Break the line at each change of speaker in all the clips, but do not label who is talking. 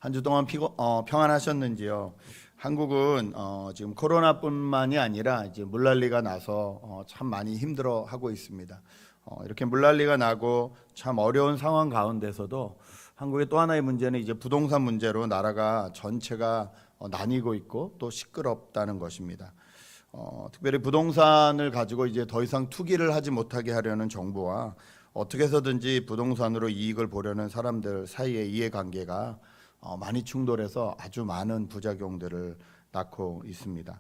한 주 동안 평안하셨는지요? 한국은 지금 코로나뿐만이 아니라 이제 물난리가 나서 참 많이 힘들어하고 있습니다. 이렇게 물난리가 나고 참 어려운 상황 가운데서도 한국의 또 하나의 문제는 이제 부동산 문제로 나라가 전체가 나뉘고 있고 또 시끄럽다는 것입니다. 특별히 부동산을 가지고 이제 더 이상 투기를 하지 못하게 하려는 정부와 어떻게 해서든지 부동산으로 이익을 보려는 사람들 사이의 이해관계가 많이 충돌해서 아주 많은 부작용들을 낳고 있습니다.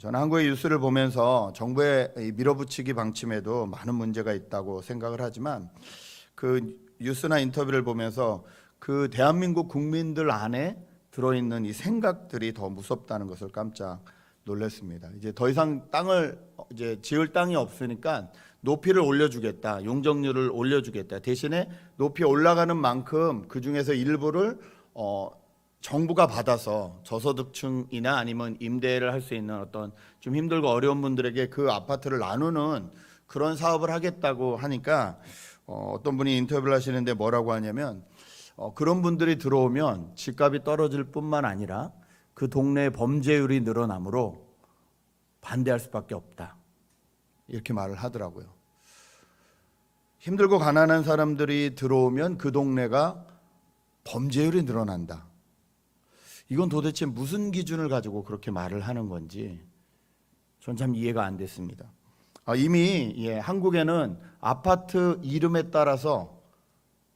저는 한국의 뉴스를 보면서 정부의 밀어붙이기 방침에도 많은 문제가 있다고 생각을 하지만 그 뉴스나 인터뷰를 보면서 그 대한민국 국민들 안에 들어있는 이 생각들이 더 무섭다는 것을 깜짝 놀랐습니다. 이제 더 이상 땅을 이제 지을 땅이 없으니까 높이를 올려주겠다, 용적률을 올려주겠다. 대신에 높이 올라가는 만큼 그 중에서 일부를 정부가 받아서 저소득층이나 아니면 임대를 할 수 있는 어떤 좀 힘들고 어려운 분들에게 그 아파트를 나누는 그런 사업을 하겠다고 하니까 어떤 분이 인터뷰를 하시는데 뭐라고 하냐면 그런 분들이 들어오면 집값이 떨어질 뿐만 아니라 그 동네의 범죄율이 늘어나므로 반대할 수밖에 없다. 이렇게 말을 하더라고요. 힘들고 가난한 사람들이 들어오면 그 동네가 범죄율이 늘어난다. 이건 도대체 무슨 기준을 가지고 그렇게 말을 하는 건지 전 참 이해가 안 됐습니다. 이미 한국에는 아파트 이름에 따라서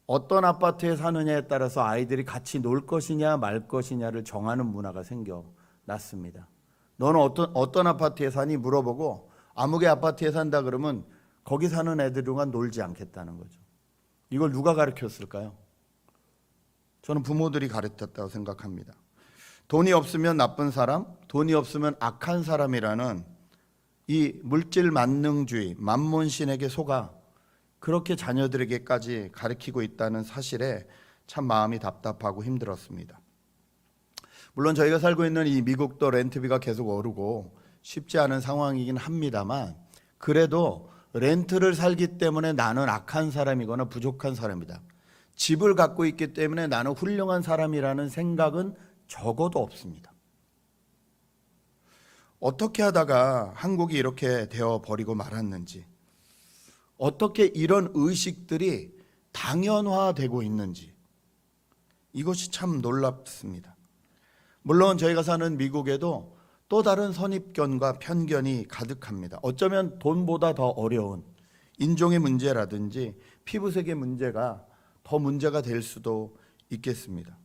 어떤 아파트에 사느냐에 따라서 아이들이 같이 놀 것이냐 말 것이냐를 정하는 문화가 생겨났습니다. 너는 어떤 아파트에 사니 물어보고 아무개 아파트에 산다 그러면 거기 사는 애들과 놀지 않겠다는 거죠. 이걸 누가 가르쳤을까요? 저는 부모들이 가르쳤다고 생각합니다. 돈이 없으면 나쁜 사람, 돈이 없으면 악한 사람이라는 이 물질 만능주의, 만몬신에게 속아 그렇게 자녀들에게까지 가르치고 있다는 사실에 참 마음이 답답하고 힘들었습니다. 물론 저희가 살고 있는 이 미국도 렌트비가 계속 오르고 쉽지 않은 상황이긴 합니다만 그래도 렌트를 살기 때문에 나는 악한 사람이거나 부족한 사람이다. 집을 갖고 있기 때문에 나는 훌륭한 사람이라는 생각은 적어도 없습니다. 어떻게 하다가 한국이 이렇게 되어버리고 말았는지, 어떻게 이런 의식들이 당연화되고 있는지 이것이 참 놀랍습니다. 물론 저희가 사는 미국에도 또 다른 선입견과 편견이 가득합니다. 어쩌면 돈보다 더 어려운 인종의 문제라든지 피부색의 문제가 더 문제가 될 수도 있겠습니다.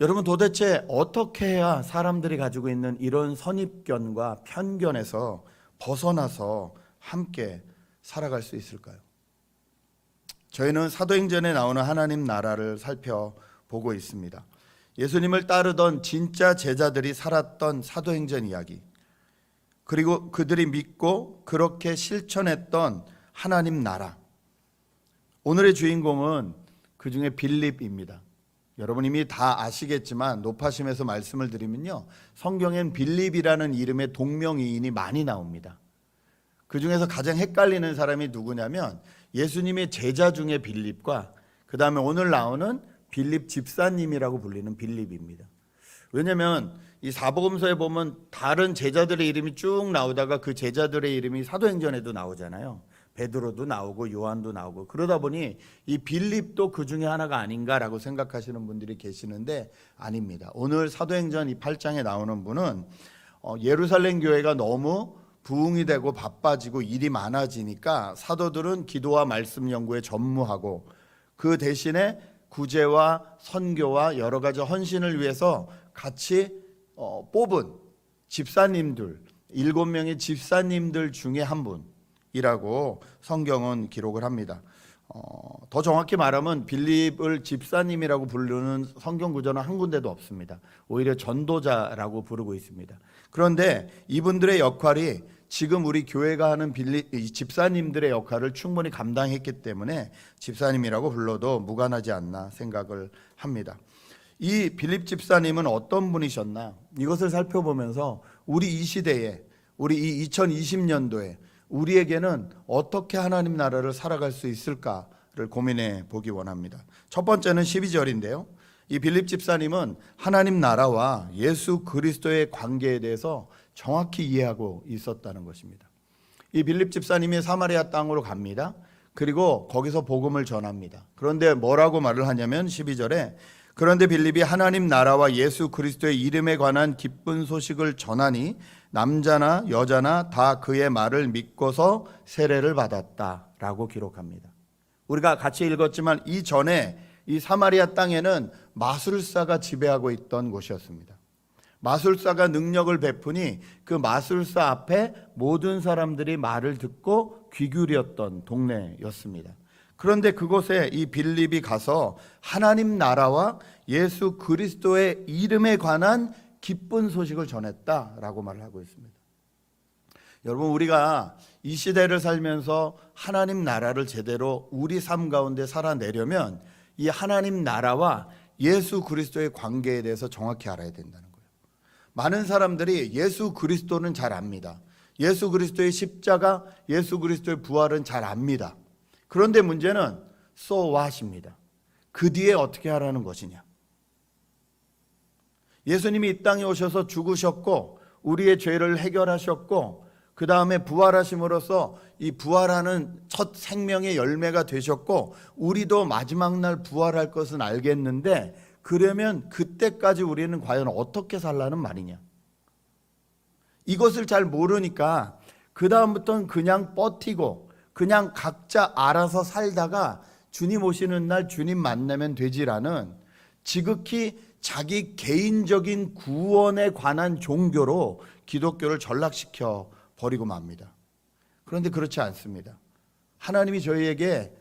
여러분 도대체 어떻게 해야 사람들이 가지고 있는 이런 선입견과 편견에서 벗어나서 함께 살아갈 수 있을까요? 저희는 사도행전에 나오는 하나님 나라를 살펴보고 있습니다. 예수님을 따르던 진짜 제자들이 살았던 사도행전 이야기, 그리고 그들이 믿고 그렇게 실천했던 하나님 나라. 오늘의 주인공은 그 중에 빌립입니다. 여러분 이미 다 아시겠지만 높아심에서 말씀을 드리면요, 성경엔 빌립이라는 이름의 동명이인이 많이 나옵니다. 그 중에서 가장 헷갈리는 사람이 누구냐면 예수님의 제자 중에 빌립과 그 다음에 오늘 나오는 빌립 집사님이라고 불리는 빌립입니다. 왜냐하면 이 사복음서에 보면 다른 제자들의 이름이 쭉 나오다가 그 제자들의 이름이 사도행전에도 나오잖아요. 베드로도 나오고 요한도 나오고 그러다 보니 이 빌립도 그 중에 하나가 아닌가라고 생각하시는 분들이 계시는데 아닙니다. 오늘 사도행전 이 8장에 나오는 분은 예루살렘 교회가 너무 부흥이 되고 바빠지고 일이 많아지니까 사도들은 기도와 말씀 연구에 전무하고 그 대신에 구제와 선교와 여러 가지 헌신을 위해서 같이 뽑은 집사님들, 7명의 집사님들 중에 한 분이라고 성경은 기록을 합니다. 더 정확히 말하면 빌립을 집사님이라고 부르는 성경 구절은 한 군데도 없습니다. 오히려 전도자라고 부르고 있습니다. 그런데 이분들의 역할이 지금 우리 교회가 하는 집사님들의 역할을 충분히 감당했기 때문에 집사님이라고 불러도 무관하지 않나 생각을 합니다. 이 빌립 집사님은 어떤 분이셨나? 이것을 살펴보면서 우리 이 시대에, 우리 이 2020년도에 우리에게는 어떻게 하나님 나라를 살아갈 수 있을까를 고민해 보기 원합니다. 첫 번째는 12절인데요. 이 빌립 집사님은 하나님 나라와 예수 그리스도의 관계에 대해서 정확히 이해하고 있었다는 것입니다. 이 빌립 집사님이 사마리아 땅으로 갑니다. 그리고 거기서 복음을 전합니다. 그런데 뭐라고 말을 하냐면 12절에 그런데 빌립이 하나님 나라와 예수 그리스도의 이름에 관한 기쁜 소식을 전하니 남자나 여자나 다 그의 말을 믿고서 세례를 받았다라고 기록합니다. 우리가 같이 읽었지만 이전에 이 사마리아 땅에는 마술사가 지배하고 있던 곳이었습니다. 마술사가 능력을 베푸니 그 마술사 앞에 모든 사람들이 말을 듣고 귀 기울였던 동네였습니다. 그런데 그곳에 이 빌립이 가서 하나님 나라와 예수 그리스도의 이름에 관한 기쁜 소식을 전했다라고 말을 하고 있습니다. 여러분, 우리가 이 시대를 살면서 하나님 나라를 제대로 우리 삶 가운데 살아내려면 이 하나님 나라와 예수 그리스도의 관계에 대해서 정확히 알아야 된다는 거예요. 많은 사람들이 예수 그리스도는 잘 압니다. 예수 그리스도의 십자가, 예수 그리스도의 부활은 잘 압니다. 그런데 문제는 so what입니다. 그 뒤에 어떻게 하라는 것이냐. 예수님이 이 땅에 오셔서 죽으셨고 우리의 죄를 해결하셨고 그 다음에 부활하심으로써 이 부활하는 첫 생명의 열매가 되셨고 우리도 마지막 날 부활할 것은 알겠는데 그러면 그때까지 우리는 과연 어떻게 살라는 말이냐. 이것을 잘 모르니까 그 다음부터는 그냥 버티고 그냥 각자 알아서 살다가 주님 오시는 날 주님 만나면 되지라는 지극히 자기 개인적인 구원에 관한 종교로 기독교를 전락시켜 버리고 맙니다. 그런데 그렇지 않습니다. 하나님이 저희에게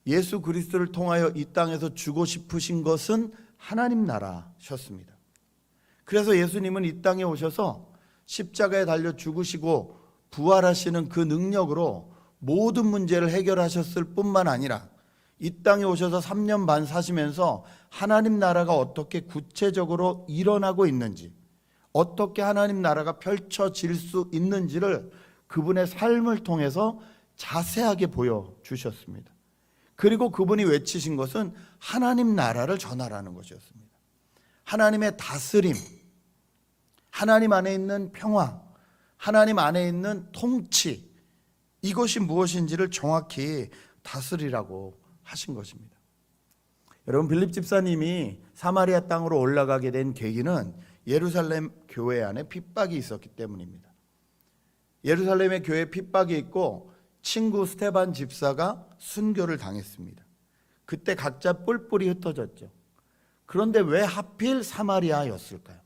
예수 그리스도를 통하여 이 땅에서 주고 싶으신 것은 하나님 나라셨습니다. 그래서 예수님은 이 땅에 오셔서 십자가에 달려 죽으시고 부활하시는 그 능력으로 모든 문제를 해결하셨을 뿐만 아니라 이 땅에 오셔서 3년 반 사시면서 하나님 나라가 어떻게 구체적으로 일어나고 있는지, 어떻게 하나님 나라가 펼쳐질 수 있는지를 그분의 삶을 통해서 자세하게 보여주셨습니다. 그리고 그분이 외치신 것은 하나님 나라를 전하라는 것이었습니다. 하나님의 다스림, 하나님 안에 있는 평화, 하나님 안에 있는 통치, 이것이 무엇인지를 정확히 다스리라고 하신 것입니다. 여러분, 빌립 집사님이 사마리아 땅으로 올라가게 된 계기는 예루살렘 교회 안에 핍박이 있었기 때문입니다. 예루살렘의 교회에 핍박이 있고 친구 스테반 집사가 순교를 당했습니다. 그때 각자 뿔뿔이 흩어졌죠. 그런데 왜 하필 사마리아였을까요?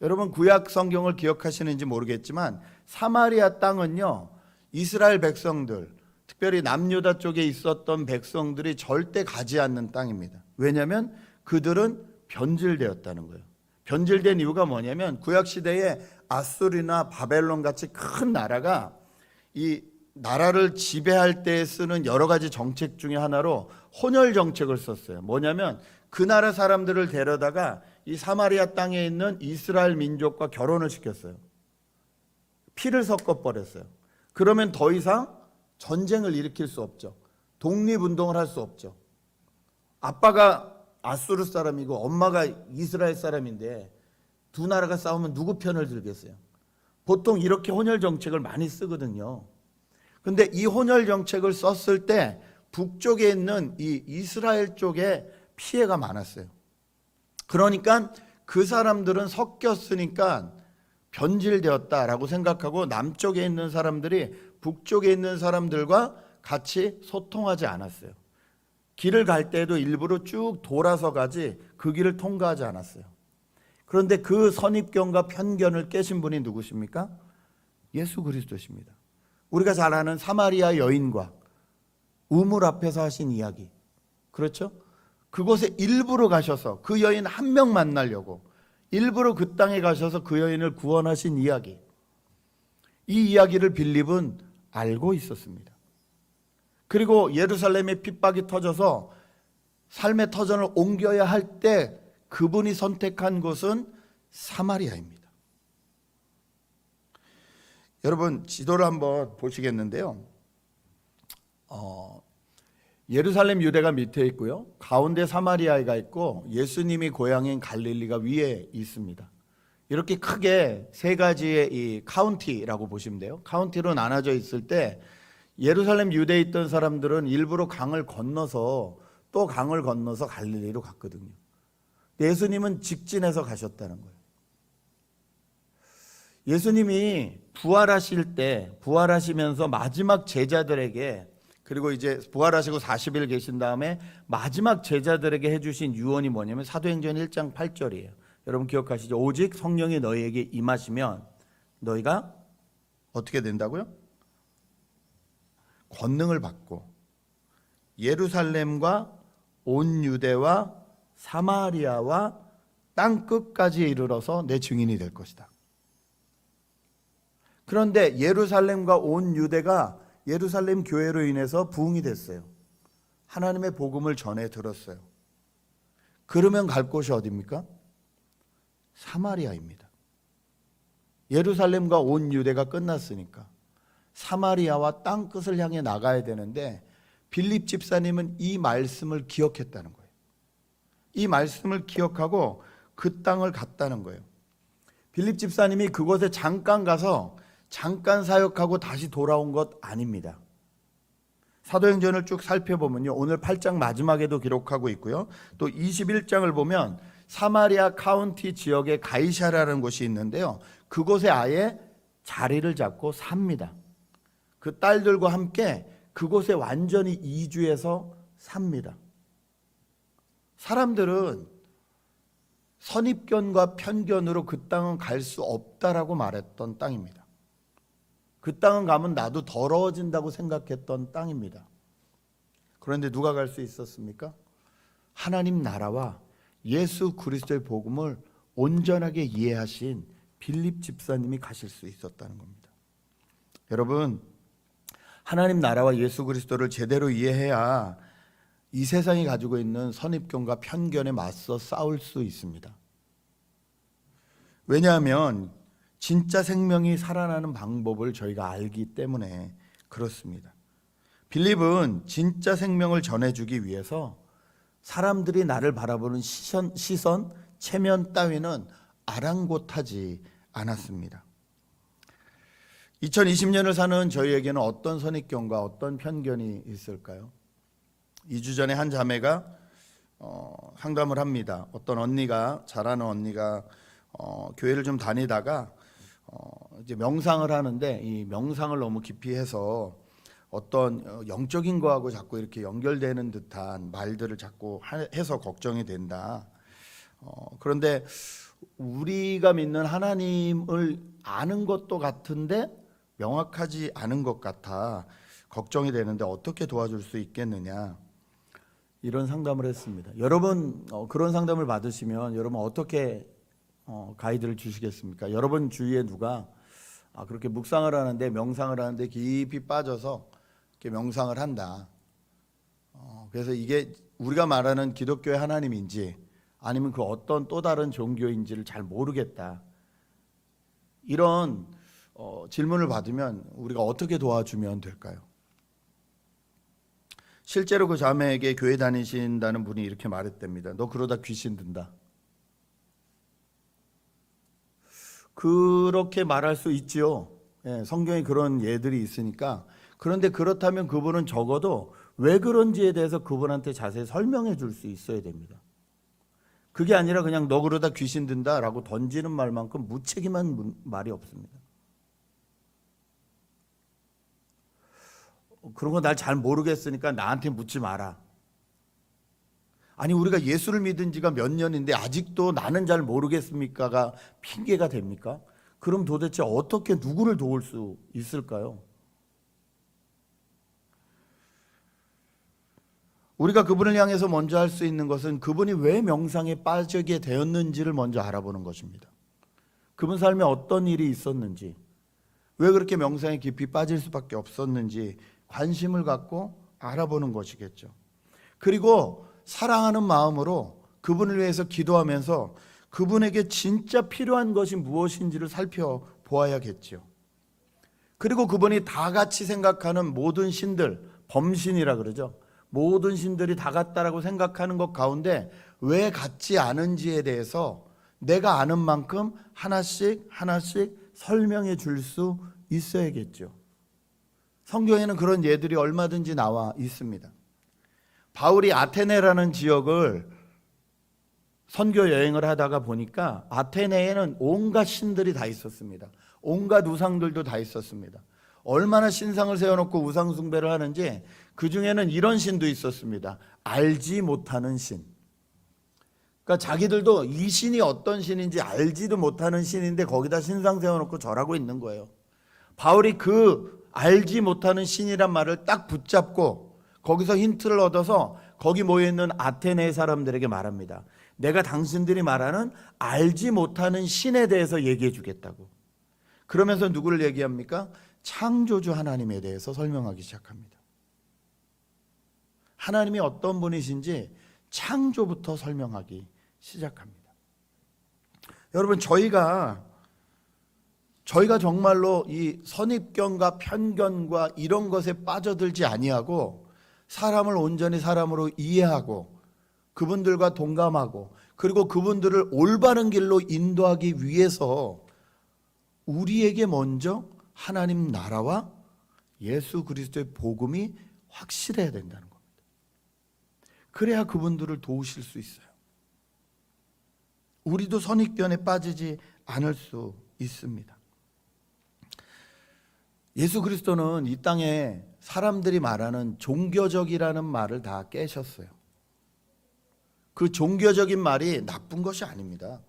여러분, 구약 성경을 기억하시는지 모르겠지만 사마리아 땅은요, 이스라엘 백성들, 특별히 남유다 쪽에 있었던 백성들이 절대 가지 않는 땅입니다. 왜냐하면 그들은 변질되었다는 거예요. 변질된 이유가 뭐냐면 구약시대에 아수르나 바벨론 같이 큰 나라가 이 나라를 지배할 때 쓰는 여러 가지 정책 중에 하나로 혼혈 정책을 썼어요. 뭐냐면 그 나라 사람들을 데려다가 이 사마리아 땅에 있는 이스라엘 민족과 결혼을 시켰어요. 피를 섞어버렸어요. 그러면 더 이상 전쟁을 일으킬 수 없죠. 독립운동을 할 수 없죠. 아빠가 아수르 사람이고 엄마가 이스라엘 사람인데 두 나라가 싸우면 누구 편을 들겠어요? 보통 이렇게 혼혈 정책을 많이 쓰거든요. 근데 이 혼혈 정책을 썼을 때 북쪽에 있는 이 이스라엘 쪽에 피해가 많았어요. 그러니까 그 사람들은 섞였으니까 변질되었다라고 생각하고 남쪽에 있는 사람들이 북쪽에 있는 사람들과 같이 소통하지 않았어요. 길을 갈 때도 일부러 쭉 돌아서 가지 그 길을 통과하지 않았어요. 그런데 그 선입견과 편견을 깨신 분이 누구십니까? 예수 그리스도십니다. 우리가 잘 아는 사마리아 여인과 우물 앞에서 하신 이야기, 그렇죠? 그곳에 일부러 가셔서 그 여인 한 명 만나려고 일부러 그 땅에 가셔서 그 여인을 구원하신 이야기, 이 이야기를 빌립은 알고 있었습니다. 그리고 예루살렘의 핍박이 터져서 삶의 터전을 옮겨야 할 때 그분이 선택한 곳은 사마리아입니다. 여러분, 지도를 한번 보시겠는데요. 예루살렘 유대가 밑에 있고요. 가운데 사마리아가 있고 예수님이 고향인 갈릴리가 위에 있습니다. 이렇게 크게 세 가지의 이 카운티라고 보시면 돼요. 카운티로 나눠져 있을 때 예루살렘 유대에 있던 사람들은 일부러 강을 건너서 또 강을 건너서 갈릴리로 갔거든요. 예수님은 직진해서 가셨다는 거예요. 예수님이 부활하실 때, 부활하시면서 마지막 제자들에게, 그리고 이제 부활하시고 40일 계신 다음에 마지막 제자들에게 해주신 유언이 뭐냐면 사도행전 1장 8절이에요. 여러분 기억하시죠? 오직 성령이 너희에게 임하시면 너희가 어떻게 된다고요? 권능을 받고 예루살렘과 온 유대와 사마리아와 땅 끝까지 이르러서 내 증인이 될 것이다. 그런데 예루살렘과 온 유대가 예루살렘 교회로 인해서 부흥이 됐어요. 하나님의 복음을 전해 들었어요. 그러면 갈 곳이 어디입니까? 사마리아입니다. 예루살렘과 온 유대가 끝났으니까 사마리아와 땅 끝을 향해 나가야 되는데 빌립 집사님은 이 말씀을 기억했다는 거예요. 이 말씀을 기억하고 그 땅을 갔다는 거예요. 빌립 집사님이 그곳에 잠깐 가서 잠깐 사역하고 다시 돌아온 것 아닙니다. 사도행전을 쭉 살펴보면요, 오늘 8장 마지막에도 기록하고 있고요, 또 21장을 보면 사마리아 카운티 지역에 가이사라라는 곳이 있는데요, 그곳에 아예 자리를 잡고 삽니다. 그 딸들과 함께 그곳에 완전히 이주해서 삽니다. 사람들은 선입견과 편견으로 그 땅은 갈 수 없다라고 말했던 땅입니다. 그 땅은 가면 나도 더러워진다고 생각했던 땅입니다. 그런데 누가 갈 수 있었습니까? 하나님 나라와 예수 그리스도의 복음을 온전하게 이해하신 빌립 집사님이 가실 수 있었다는 겁니다. 여러분, 하나님 나라와 예수 그리스도를 제대로 이해해야 이 세상이 가지고 있는 선입견과 편견에 맞서 싸울 수 있습니다. 왜냐하면 진짜 생명이 살아나는 방법을 저희가 알기 때문에 그렇습니다. 빌립은 진짜 생명을 전해주기 위해서 사람들이 나를 바라보는 시선, 체면 따위는 아랑곳하지 않았습니다. 2020년을 사는 저희에게는 어떤 선입견과 어떤 편견이 있을까요? 2주 전에 한 자매가 상담을 합니다. 어떤 언니가, 잘하는 언니가 교회를 좀 다니다가 이제 명상을 하는데 이 명상을 너무 깊이 해서 어떤 영적인 거하고 자꾸 이렇게 연결되는 듯한 말들을 자꾸 해서 걱정이 된다. 그런데 우리가 믿는 하나님을 아는 것도 같은데 명확하지 않은 것 같아 걱정이 되는데 어떻게 도와줄 수 있겠느냐, 이런 상담을 했습니다. 여러분 그런 상담을 받으시면 여러분 어떻게 가이드를 주시겠습니까? 여러분 주위에 누가 그렇게 묵상을 하는데, 명상을 하는데 깊이 빠져서 이렇게 명상을 한다. 그래서 이게 우리가 말하는 기독교의 하나님인지 아니면 그 어떤 또 다른 종교인지를 잘 모르겠다, 이런 질문을 받으면 우리가 어떻게 도와주면 될까요? 실제로 그 자매에게 교회 다니신다는 분이 이렇게 말했답니다. 너 그러다 귀신 든다. 그렇게 말할 수 있지요. 성경에 그런 예들이 있으니까. 그런데 그렇다면 그분은 적어도 왜 그런지에 대해서 그분한테 자세히 설명해 줄 수 있어야 됩니다. 그게 아니라 그냥 너 그러다 귀신 든다라고 던지는 말만큼 무책임한 말이 없습니다. 그런 거 날 잘 모르겠으니까 나한테 묻지 마라. 아니, 우리가 예수를 믿은 지가 몇 년인데 아직도 나는 잘 모르겠습니까가 핑계가 됩니까? 그럼 도대체 어떻게 누구를 도울 수 있을까요? 우리가 그분을 향해서 먼저 할 수 있는 것은 그분이 왜 명상에 빠지게 되었는지를 먼저 알아보는 것입니다. 그분 삶에 어떤 일이 있었는지, 왜 그렇게 명상에 깊이 빠질 수밖에 없었는지 관심을 갖고 알아보는 것이겠죠. 그리고 사랑하는 마음으로 그분을 위해서 기도하면서 그분에게 진짜 필요한 것이 무엇인지를 살펴보아야겠죠. 그리고 그분이 다 같이 생각하는 모든 신들, 범신이라 그러죠. 모든 신들이 다 같다라고 생각하는 것 가운데 왜 같지 않은지에 대해서 내가 아는 만큼 하나씩 설명해 줄 수 있어야겠죠. 성경에는 그런 예들이 얼마든지 나와 있습니다. 바울이 아테네라는 지역을 선교 여행을 하다가 보니까 아테네에는 온갖 신들이 다 있었습니다. 온갖 우상들도 다 있었습니다. 얼마나 신상을 세워놓고 우상 숭배를 하는지 그 중에는 이런 신도 있었습니다. 알지 못하는 신. 그러니까 자기들도 이 신이 어떤 신인지 알지도 못하는 신인데 거기다 신상 세워놓고 절하고 있는 거예요. 바울이 그 알지 못하는 신이란 말을 딱 붙잡고 거기서 힌트를 얻어서 거기 모여있는 아테네 사람들에게 말합니다. 내가 당신들이 말하는 알지 못하는 신에 대해서 얘기해 주겠다고. 그러면서 누구를 얘기합니까? 창조주 하나님에 대해서 설명하기 시작합니다. 하나님이 어떤 분이신지 창조부터 설명하기 시작합니다. 여러분, 저희가 정말로 이 선입견과 편견과 이런 것에 빠져들지 아니하고 사람을 온전히 사람으로 이해하고 그분들과 동감하고 그리고 그분들을 올바른 길로 인도하기 위해서 우리에게 먼저 하나님 나라와 예수 그리스도의 복음이 확실해야 된다는 겁니다. 그래야 그분들을 도우실 수 있어요. 우리도 선입견에 빠지지 않을 수 있습니다. 예수 그리스도는 이 땅에 사람들이 말하는 종교적이라는 말을 다 깨셨어요. 그 종교적인 말이 나쁜 것이 아닙니다.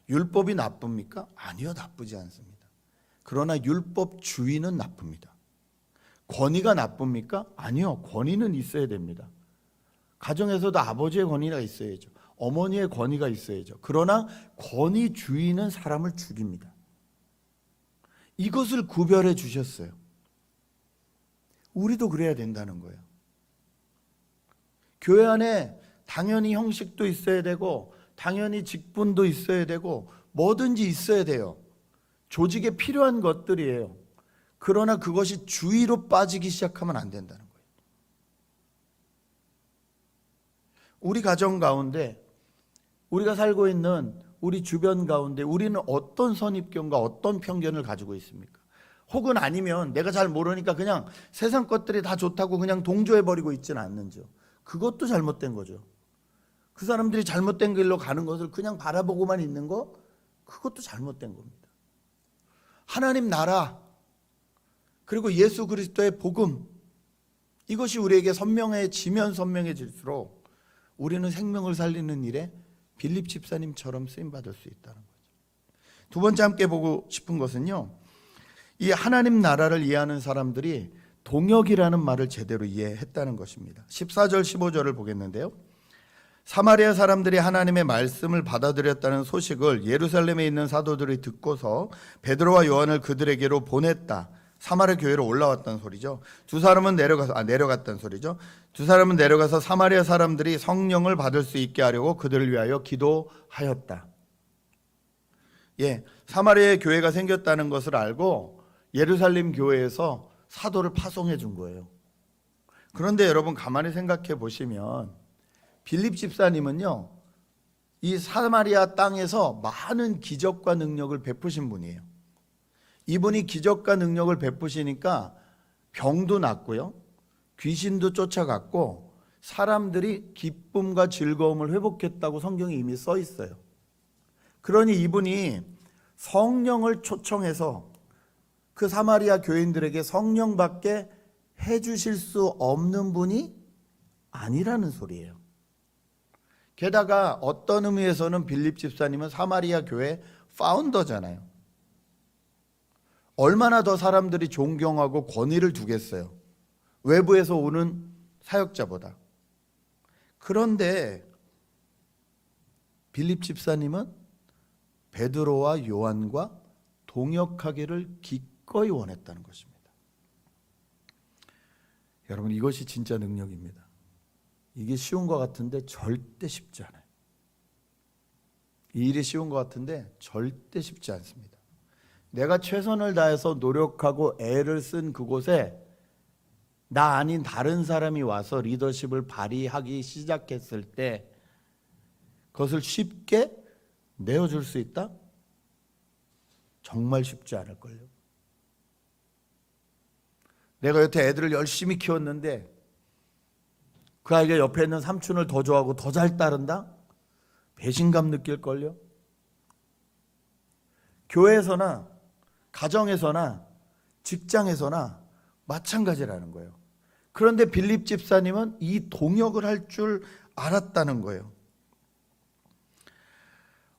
율법이 나쁩니까? 아니요, 나쁘지 않습니다. 그러나 율법주의는 나쁩니다. 권위가 나쁩니까? 아니요, 권위는 있어야 됩니다. 가정에서도 아버지의 권위가 있어야죠. 어머니의 권위가 있어야죠. 그러나 권위주의는 사람을 죽입니다. 이것을 구별해 주셨어요. 우리도 그래야 된다는 거예요. 교회 안에 당연히 형식도 있어야 되고 당연히 직분도 있어야 되고 뭐든지 있어야 돼요. 조직에 필요한 것들이에요. 그러나 그것이 주의로 빠지기 시작하면 안 된다는 거예요. 우리 가정 가운데, 우리가 살고 있는 우리 주변 가운데 우리는 어떤 선입견과 어떤 편견을 가지고 있습니까? 혹은 아니면 내가 잘 모르니까 그냥 세상 것들이 다 좋다고 그냥 동조해버리고 있지는 않는지요. 그것도 잘못된 거죠. 그 사람들이 잘못된 길로 가는 것을 그냥 바라보고만 있는 거, 그것도 잘못된 겁니다. 하나님 나라 그리고 예수 그리스도의 복음, 이것이 우리에게 선명해지면 선명해질수록 우리는 생명을 살리는 일에 빌립 집사님처럼 쓰임받을 수 있다는 거죠. 두 번째 함께 보고 싶은 것은요, 이 하나님 나라를 이해하는 사람들이 동역이라는 말을 제대로 이해했다는 것입니다. 14절 15절을 보겠는데요. 사마리아 사람들이 하나님의 말씀을 받아들였다는 소식을 예루살렘에 있는 사도들이 듣고서 베드로와 요한을 그들에게로 보냈다. 사마리아 교회로 올라왔다는 소리죠. 두 사람은 내려갔다는 소리죠. 두 사람은 내려가서 사마리아 사람들이 성령을 받을 수 있게 하려고 그들을 위하여 기도하였다. 사마리아에 교회가 생겼다는 것을 알고 예루살렘 교회에서 사도를 파송해 준 거예요. 그런데 여러분 가만히 생각해 보시면 빌립 집사님은요, 이 사마리아 땅에서 많은 기적과 능력을 베푸신 분이에요. 이분이 기적과 능력을 베푸시니까 병도 낫고요, 귀신도 쫓아갔고 사람들이 기쁨과 즐거움을 회복했다고 성경에 이미 써 있어요. 그러니 이분이 성령을 초청해서 그 사마리아 교인들에게 성령 받게 해주실 수 없는 분이 아니라는 소리예요. 게다가 어떤 의미에서는 빌립 집사님은 사마리아 교회 파운더잖아요. 얼마나 더 사람들이 존경하고 권위를 두겠어요, 외부에서 오는 사역자보다. 그런데 빌립 집사님은 베드로와 요한과 동역하기를 기꺼이 원했다는 것입니다. 여러분, 이것이 진짜 능력입니다. 이게 쉬운 것 같은데 절대 쉽지 않아요. 이 일이 쉬운 것 같은데 절대 쉽지 않습니다. 내가 최선을 다해서 노력하고 애를 쓴 그곳에 나 아닌 다른 사람이 와서 리더십을 발휘하기 시작했을 때 그것을 쉽게 내어줄 수 있다? 정말 쉽지 않을걸요. 내가 여태 애들을 열심히 키웠는데 그 아이가 옆에 있는 삼촌을 더 좋아하고 더 잘 따른다? 배신감 느낄걸요. 교회에서나 가정에서나 직장에서나 마찬가지라는 거예요. 그런데 빌립 집사님은 이 동역을 할 줄 알았다는 거예요.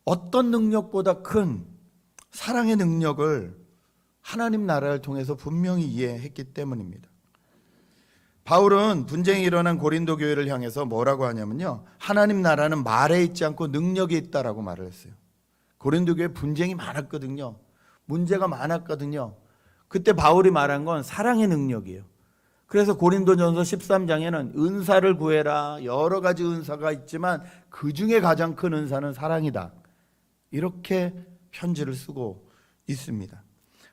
어떤 능력보다 큰 사랑의 능력을 하나님 나라를 통해서 분명히 이해했기 때문입니다. 바울은 분쟁이 일어난 고린도 교회를 향해서 뭐라고 하냐면요, 하나님 나라는 말에 있지 않고 능력에 있다라고 말을 했어요. 고린도 교회 분쟁이 많았거든요. 문제가 많았거든요. 그때 바울이 말한 건 사랑의 능력이에요. 그래서 고린도전서 13장에는 은사를 구해라, 여러 가지 은사가 있지만 그 중에 가장 큰 은사는 사랑이다, 이렇게 편지를 쓰고 있습니다.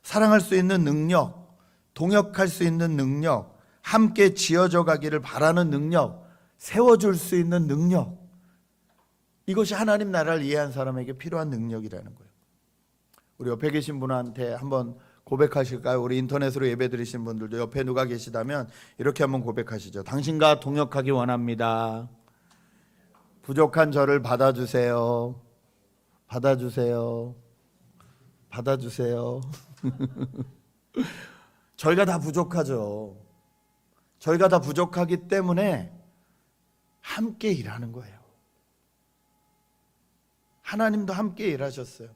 사랑할 수 있는 능력, 동역할 수 있는 능력, 함께 지어져 가기를 바라는 능력, 세워줄 수 있는 능력, 이것이 하나님 나라를 이해한 사람에게 필요한 능력이라는 거예요. 우리 옆에 계신 분한테 한번 고백하실까요? 우리 인터넷으로 예배 드리신 분들도 옆에 누가 계시다면 이렇게 한번 고백하시죠. 당신과 동역하기 원합니다. 부족한 저를 받아주세요. 받아주세요. 받아주세요. 저희가 다 부족하죠. 저희가 다 부족하기 때문에 함께 일하는 거예요. 하나님도 함께 일하셨어요.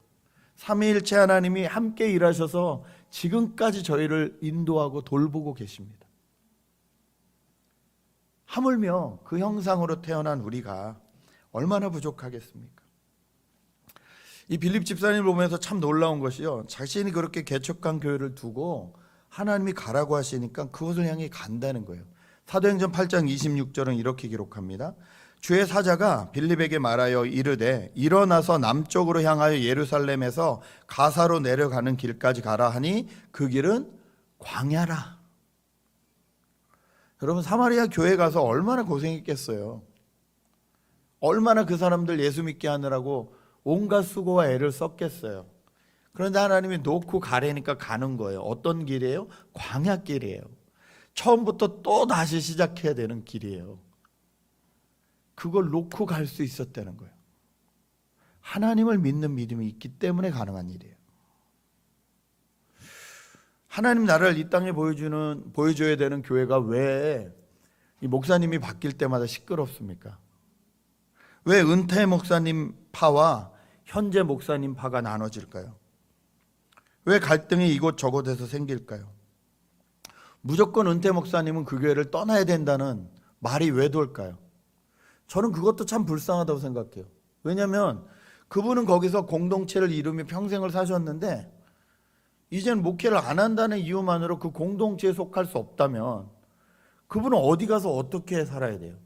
삼위일체 하나님이 함께 일하셔서 지금까지 저희를 인도하고 돌보고 계십니다. 하물며 그 형상으로 태어난 우리가 얼마나 부족하겠습니까? 이 빌립 집사님을 보면서 참 놀라운 것이요, 자신이 그렇게 개척한 교회를 두고 하나님이 가라고 하시니까 그것을 향해 간다는 거예요. 사도행전 8장 26절은 이렇게 기록합니다. 주의 사자가 빌립에게 말하여 이르되 일어나서 남쪽으로 향하여 예루살렘에서 가사로 내려가는 길까지 가라 하니 그 길은 광야라. 여러분, 사마리아 교회 가서 얼마나 고생했겠어요. 얼마나 그 사람들 예수 믿게 하느라고 온갖 수고와 애를 썼겠어요. 그런데 하나님이 놓고 가라니까 가는 거예요. 어떤 길이에요? 광야길이에요. 처음부터 또 다시 시작해야 되는 길이에요. 그걸 놓고 갈 수 있었다는 거예요. 하나님을 믿는 믿음이 있기 때문에 가능한 일이에요. 하나님 나라를 이 땅에 보여줘야 되는 교회가 왜 이 목사님이 바뀔 때마다 시끄럽습니까? 왜 은퇴 목사님 파와 현재 목사님 파가 나눠질까요? 왜 갈등이 이곳저곳에서 생길까요? 무조건 은퇴 목사님은 그 교회를 떠나야 된다는 말이 왜 돌까요? 저는 그것도 참 불쌍하다고 생각해요. 왜냐하면 그분은 거기서 공동체를 이루며 평생을 사셨는데 이제는 목회를 안 한다는 이유만으로 그 공동체에 속할 수 없다면 그분은 어디 가서 어떻게 살아야 돼요?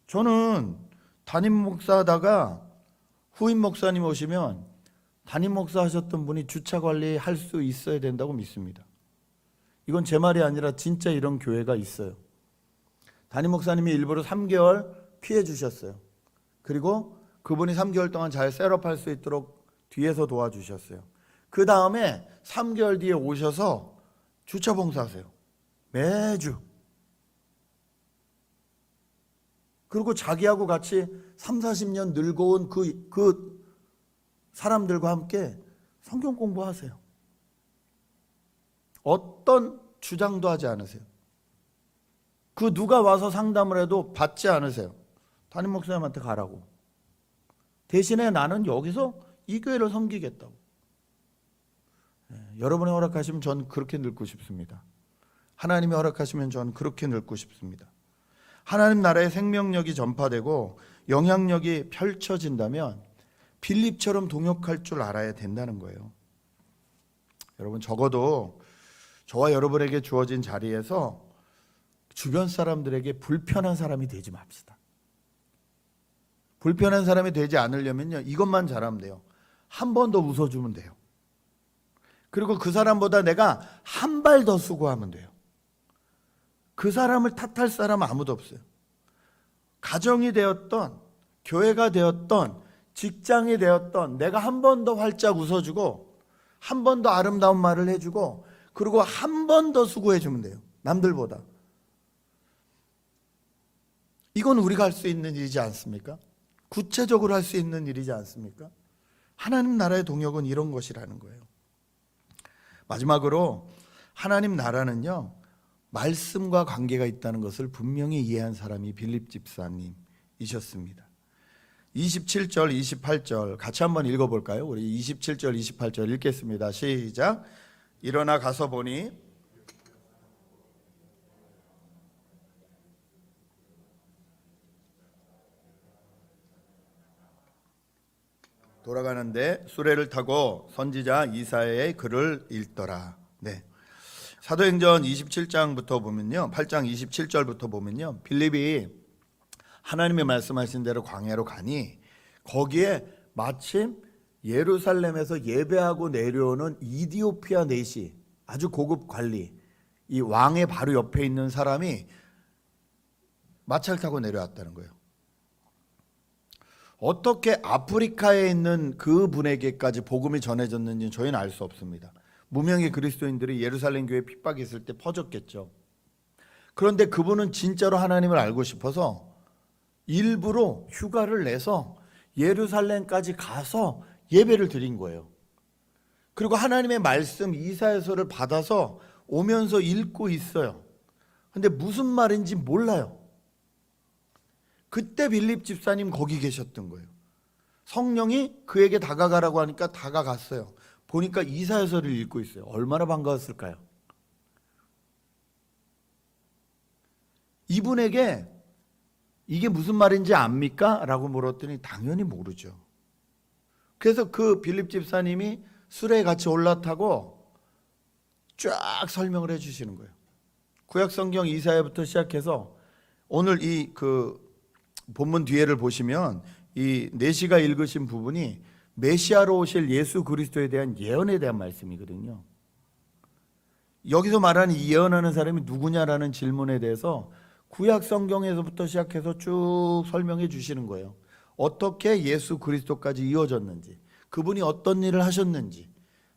저는 담임 목사하다가 후임 목사님 오시면 담임 목사 하셨던 분이 주차 관리할 수 있어야 된다고 믿습니다. 이건 제 말이 아니라 진짜 이런 교회가 있어요. 담임 목사님이 일부러 3개월 피해 주셨어요. 그리고 그분이 3개월 동안 잘 셋업할 수 있도록 뒤에서 도와주셨어요. 그 다음에 3개월 뒤에 오셔서 주차 봉사하세요. 매주. 그리고 자기하고 같이 30-40년 늙어온 그 사람들과 함께 성경 공부하세요. 어떤 주장도 하지 않으세요. 그 누가 와서 상담을 해도 받지 않으세요. 담임 목사님한테 가라고. 대신에 나는 여기서 이 교회를 섬기겠다고. 여러분이 허락하시면 전 그렇게 늙고 싶습니다. 하나님이 허락하시면 전 그렇게 늙고 싶습니다. 하나님 나라의 생명력이 전파되고 영향력이 펼쳐진다면 빌립처럼 동역할 줄 알아야 된다는 거예요. 여러분, 적어도 저와 여러분에게 주어진 자리에서 주변 사람들에게 불편한 사람이 되지 맙시다. 불편한 사람이 되지 않으려면요, 이것만 잘하면 돼요. 한 번 더 웃어주면 돼요. 그리고 그 사람보다 내가 한 발 더 수고하면 돼요. 그 사람을 탓할 사람은 아무도 없어요. 가정이 되었던, 교회가 되었던, 직장이 되었던, 내가 한 번 더 활짝 웃어주고 한 번 더 아름다운 말을 해주고 그리고 한 번 더 수고해주면 돼요. 남들보다. 이건 우리가 할 수 있는 일이지 않습니까? 구체적으로 할 수 있는 일이지 않습니까? 하나님 나라의 동역은 이런 것이라는 거예요. 마지막으로 하나님 나라는요, 말씀과 관계가 있다는 것을 분명히 이해한 사람이 빌립 집사님이셨습니다. 27절, 28절 같이 한번 읽어볼까요? 우리 27절, 28절 읽겠습니다. 시작. 일어나 가서 보니 돌아가는데 수레를 타고 선지자 이사야의 글을 읽더라. 네. 사도행전 27장부터 보면요, 8장 27절부터 보면요, 빌립이 하나님의 말씀하신 대로 광야로 가니 거기에 마침 예루살렘에서 예배하고 내려오는 이디오피아 내시, 아주 고급 관리, 이 왕의 바로 옆에 있는 사람이 마차를 타고 내려왔다는 거예요. 어떻게 아프리카에 있는 그 분에게까지 복음이 전해졌는지는 저희는 알 수 없습니다. 무명의 그리스도인들이 예루살렘 교회에 핍박했을 때 퍼졌겠죠. 그런데 그분은 진짜로 하나님을 알고 싶어서 일부러 휴가를 내서 예루살렘까지 가서 예배를 드린 거예요. 그리고 하나님의 말씀 이사야서를 받아서 오면서 읽고 있어요. 근데 무슨 말인지 몰라요. 그때 빌립 집사님 거기 계셨던 거예요. 성령이 그에게 다가가라고 하니까 다가갔어요. 보니까 이사야서를 읽고 있어요. 얼마나 반가웠을까요? 이분에게 이게 무슨 말인지 압니까? 라고 물었더니 당연히 모르죠. 그래서 그 빌립 집사님이 수레에 같이 올라타고 쫙 설명을 해 주시는 거예요. 구약 성경 이사야부터 시작해서 오늘 이 본문 뒤에를 보시면 이 내시가 읽으신 부분이 메시아로 오실 예수 그리스도에 대한 예언에 대한 말씀이거든요. 여기서 말하는 예언하는 사람이 누구냐라는 질문에 대해서 구약 성경에서부터 시작해서 쭉 설명해 주시는 거예요. 어떻게 예수 그리스도까지 이어졌는지, 그분이 어떤 일을 하셨는지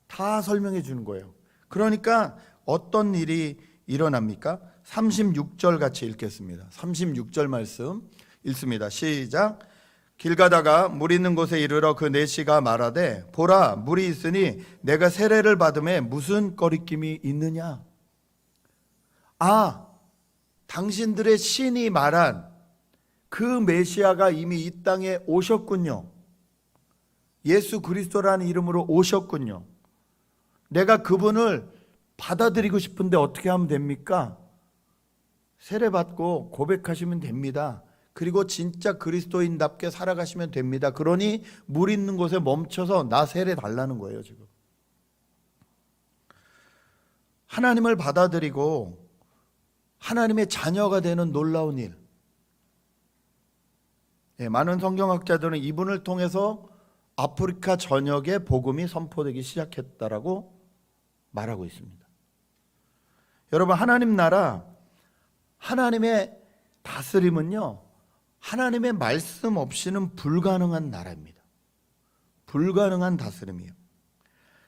다 설명해 주는 거예요. 그러니까 어떤 일이 일어납니까? 36절 같이 읽겠습니다. 36절 말씀 읽습니다. 시작. 길 가다가 물 있는 곳에 이르러 그 내시가 말하되 보라 물이 있으니 내가 세례를 받음에 무슨 거리낌이 있느냐. 아, 당신들의 신이 말한 그 메시아가 이미 이 땅에 오셨군요. 예수 그리스도라는 이름으로 오셨군요. 내가 그분을 받아들이고 싶은데 어떻게 하면 됩니까? 세례 받고 고백하시면 됩니다. 그리고 진짜 그리스도인답게 살아가시면 됩니다. 그러니 물 있는 곳에 멈춰서 나 세례 달라는 거예요, 지금. 하나님을 받아들이고 하나님의 자녀가 되는 놀라운 일. 많은 성경학자들은 이분을 통해서 아프리카 전역에 복음이 선포되기 시작했다라고 말하고 있습니다. 여러분, 하나님 나라, 하나님의 다스림은요, 하나님의 말씀 없이는 불가능한 나라입니다. 불가능한 다스림이에요.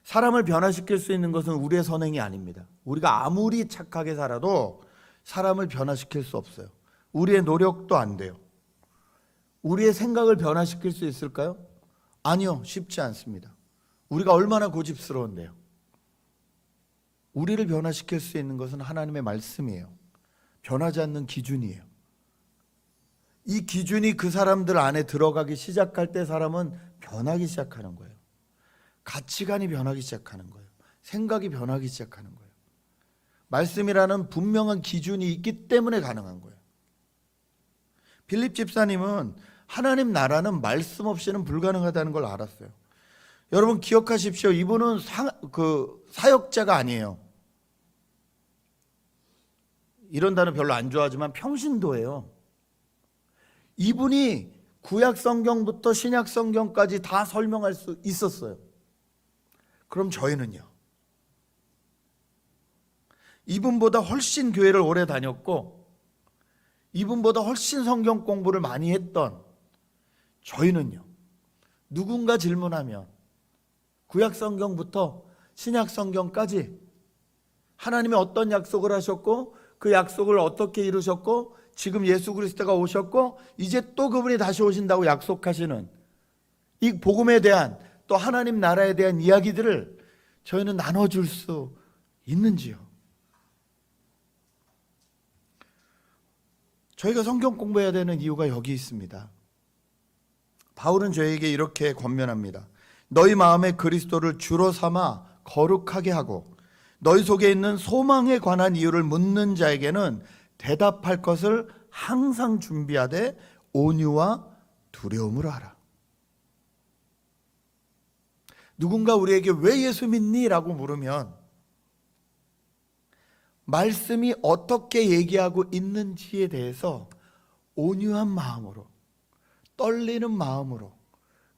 사람을 변화시킬 수 있는 것은 우리의 선행이 아닙니다. 우리가 아무리 착하게 살아도 사람을 변화시킬 수 없어요. 우리의 노력도 안 돼요. 우리의 생각을 변화시킬 수 있을까요? 아니요, 쉽지 않습니다. 우리가 얼마나 고집스러운데요. 우리를 변화시킬 수 있는 것은 하나님의 말씀이에요. 변하지 않는 기준이에요. 이 기준이 그 사람들 안에 들어가기 시작할 때 사람은 변하기 시작하는 거예요. 가치관이 변하기 시작하는 거예요. 생각이 변하기 시작하는 거예요. 말씀이라는 분명한 기준이 있기 때문에 가능한 거예요. 빌립 집사님은 하나님 나라는 말씀 없이는 불가능하다는 걸 알았어요. 여러분 기억하십시오. 이분은 사역자가 아니에요. 이런 단어 별로 안 좋아하지만 평신도예요. 이분이 구약 성경부터 신약 성경까지 다 설명할 수 있었어요. 그럼 저희는요? 이분보다 훨씬 교회를 오래 다녔고 이분보다 훨씬 성경 공부를 많이 했던 저희는요, 누군가 질문하면 구약 성경부터 신약 성경까지 하나님이 어떤 약속을 하셨고 그 약속을 어떻게 이루셨고 지금 예수 그리스도가 오셨고 이제 또 그분이 다시 오신다고 약속하시는 이 복음에 대한 또 하나님 나라에 대한 이야기들을 저희는 나눠줄 수 있는지요? 저희가 성경 공부해야 되는 이유가 여기 있습니다. 바울은 저에게 이렇게 권면합니다. 너희 마음에 그리스도를 주로 삼아 거룩하게 하고 너희 속에 있는 소망에 관한 이유를 묻는 자에게는 대답할 것을 항상 준비하되 온유와 두려움으로 하라. 누군가 우리에게 왜 예수 믿니? 라고 물으면 말씀이 어떻게 얘기하고 있는지에 대해서 온유한 마음으로, 떨리는 마음으로,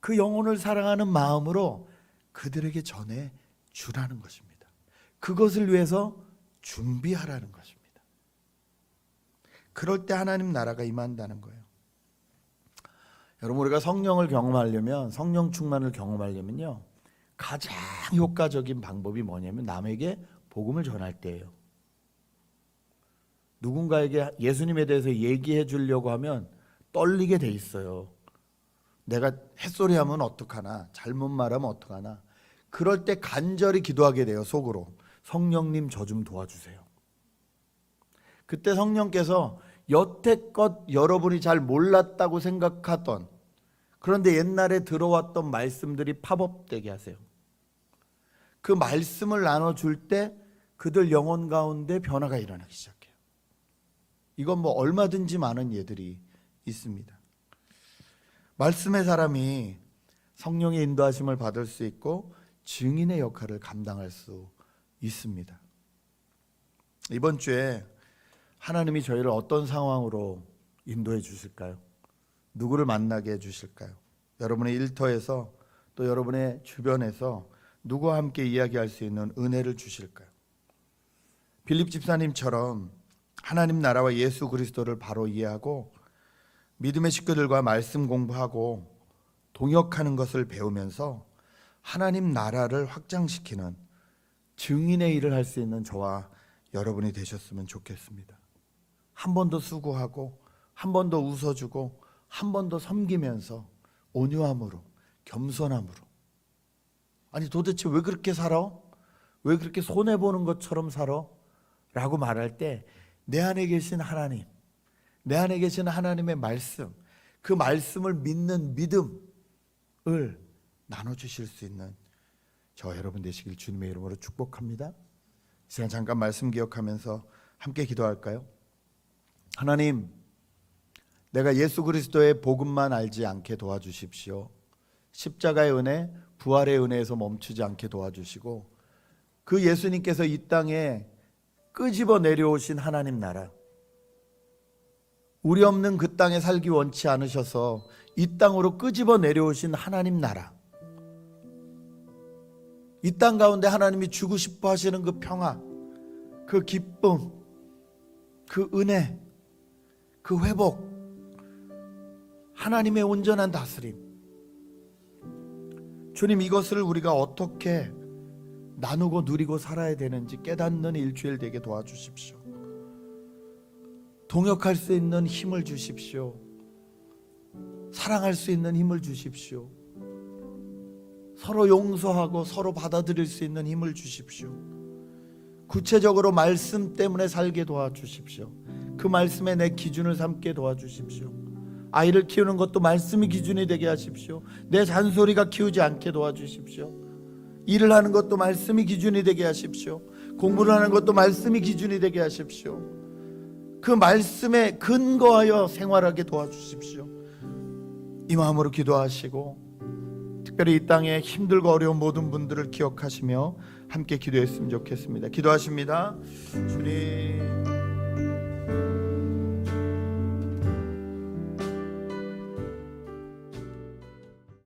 그 영혼을 사랑하는 마음으로 그들에게 전해 주라는 것입니다. 그것을 위해서 준비하라는 것입니다. 그럴 때 하나님 나라가 임한다는 거예요. 여러분, 우리가 성령을 경험하려면, 성령 충만을 경험하려면요, 가장 효과적인 방법이 뭐냐면 남에게 복음을 전할 때예요. 누군가에게 예수님에 대해서 얘기해 주려고 하면 떨리게 돼 있어요. 내가 햇소리하면 어떡하나, 잘못 말하면 어떡하나. 그럴 때 간절히 기도하게 돼요. 속으로 성령님 저 좀 도와주세요. 그때 성령께서 여태껏 여러분이 잘 몰랐다고 생각하던, 그런데 옛날에 들어왔던 말씀들이 팝업되게 하세요. 그 말씀을 나눠줄 때 그들 영혼 가운데 변화가 일어나기 시작해요. 이건 뭐 얼마든지 많은 예들이 있습니다. 말씀의 사람이 성령의 인도하심을 받을 수 있고 증인의 역할을 감당할 수 있습니다. 이번 주에 하나님이 저희를 어떤 상황으로 인도해 주실까요? 누구를 만나게 해 주실까요? 여러분의 일터에서 또 여러분의 주변에서 누구와 함께 이야기할 수 있는 은혜를 주실까요? 빌립 집사님처럼 하나님 나라와 예수 그리스도를 바로 이해하고 믿음의 식구들과 말씀 공부하고 동역하는 것을 배우면서 하나님 나라를 확장시키는 증인의 일을 할 수 있는 저와 여러분이 되셨으면 좋겠습니다. 한 번 더 수고하고 한 번 더 웃어주고 한 번 더 섬기면서 온유함으로, 겸손함으로, 아니 도대체 왜 그렇게 살아? 왜 그렇게 손해보는 것처럼 살아? 라고 말할 때 내 안에 계신 하나님, 내 안에 계신 하나님의 말씀, 그 말씀을 믿는 믿음을 나눠주실 수 있는 저와 여러분 되시길 주님의 이름으로 축복합니다. 이 시간 잠깐 말씀 기억하면서 함께 기도할까요? 하나님, 내가 예수 그리스도의 복음만 알지 않게 도와주십시오. 십자가의 은혜, 부활의 은혜에서 멈추지 않게 도와주시고 그 예수님께서 이 땅에 끄집어 내려오신 하나님 나라, 우리 없는 그 땅에 살기 원치 않으셔서 이 땅으로 끄집어 내려오신 하나님 나라, 이 땅 가운데 하나님이 주고 싶어 하시는 그 평화, 그 기쁨, 그 은혜, 그 회복, 하나님의 온전한 다스림, 주님, 이것을 우리가 어떻게 나누고 누리고 살아야 되는지 깨닫는 일주일 되게 도와주십시오. 동역할 수 있는 힘을 주십시오. 사랑할 수 있는 힘을 주십시오. 서로 용서하고 서로 받아들일 수 있는 힘을 주십시오. 구체적으로 말씀 때문에 살게 도와주십시오. 그 말씀에 내 기준을 삼게 도와주십시오. 아이를 키우는 것도 말씀이 기준이 되게 하십시오. 내 잔소리가 키우지 않게 도와주십시오. 일을 하는 것도 말씀이 기준이 되게 하십시오. 공부를 하는 것도 말씀이 기준이 되게 하십시오. 그 말씀에 근거하여 생활하게 도와주십시오. 이 마음으로 기도하시고 특별히 이 땅에 힘들고 어려운 모든 분들을 기억하시며 함께 기도했으면 좋겠습니다. 기도하십니다. 주님,